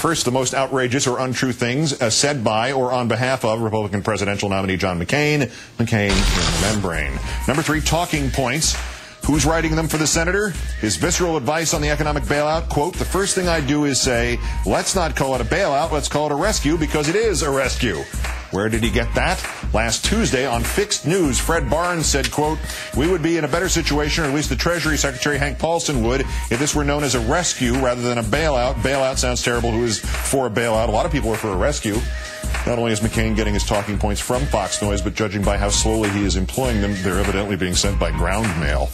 First, the most outrageous or untrue things said by or on behalf of Republican presidential nominee John McCain. McCain in the membrane. Number 3, talking points. Who's writing them for the senator? His visceral advice on the economic bailout, quote, "The first thing I do is say, let's not call it a bailout, let's call it a rescue, because it is a rescue." Where did he get that? Last Tuesday on Fixed News, Fred Barnes said, quote, "We would be in a better situation, or at least the Treasury Secretary Hank Paulson would, if this were known as a rescue rather than a bailout." Bailout sounds terrible. Who is for a bailout? A lot of people are for a rescue. Not only is McCain getting his talking points from Fox Noise, but judging by how slowly he is employing them, they're evidently being sent by ground mail.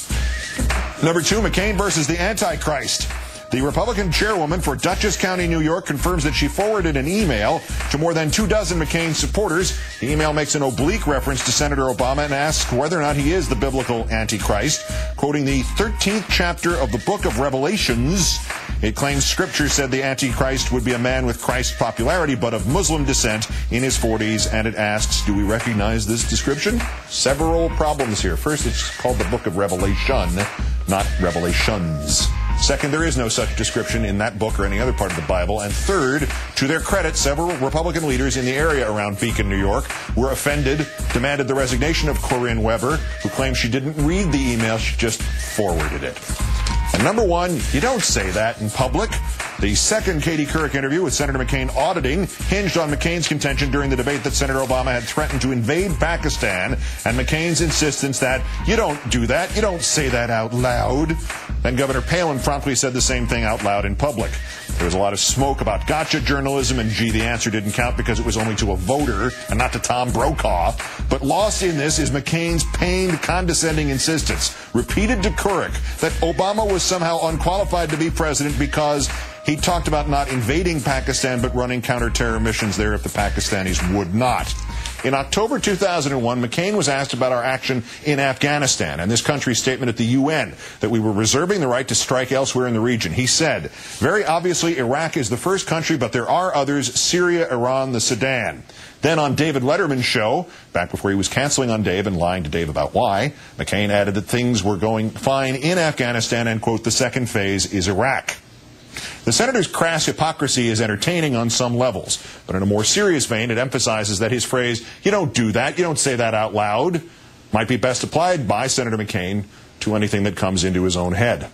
Number 2, McCain versus the Antichrist. The Republican chairwoman for Dutchess County, New York, confirms that she forwarded an email to more than 24 McCain supporters. The email makes an oblique reference to Senator Obama and asks whether or not he is the biblical Antichrist. Quoting the 13th chapter of the book of Revelations, it claims Scripture said the Antichrist would be a man with Christ's popularity, but of Muslim descent, in his 40s, and it asks, do we recognize this description? Several problems here. First, it's called the book of Revelation, not Revelations. Second, there is no such description in that book or any other part of the Bible. And third, to their credit, several Republican leaders in the area around Beacon, New York, were offended, demanded the resignation of Corinne Weber, who claims she didn't read the email, she just forwarded it. And number 1, you don't say that in public. The second Katie Couric interview with Senator McCain auditing hinged on McCain's contention during the debate that Senator Obama had threatened to invade Pakistan, and McCain's insistence that you don't do that, you don't say that out loud. Then Governor Palin promptly said the same thing out loud in public. There was a lot of smoke about gotcha journalism, and gee, the answer didn't count because it was only to a voter and not to Tom Brokaw. But lost in this is McCain's pained, condescending insistence, repeated to Couric, that Obama was somehow unqualified to be president because he talked about not invading Pakistan but running counter-terror missions there if the Pakistanis would not. In October 2001, McCain was asked about our action in Afghanistan and this country's statement at the UN that we were reserving the right to strike elsewhere in the region. He said, very obviously, Iraq is the first country, but there are others, Syria, Iran, the Sudan. Then on David Letterman's show, back before he was canceling on Dave and lying to Dave about why, McCain added that things were going fine in Afghanistan and, quote, the second phase is Iraq. The senator's crass hypocrisy is entertaining on some levels, but in a more serious vein, it emphasizes that his phrase, you don't do that, you don't say that out loud, might be best applied by Senator McCain to anything that comes into his own head.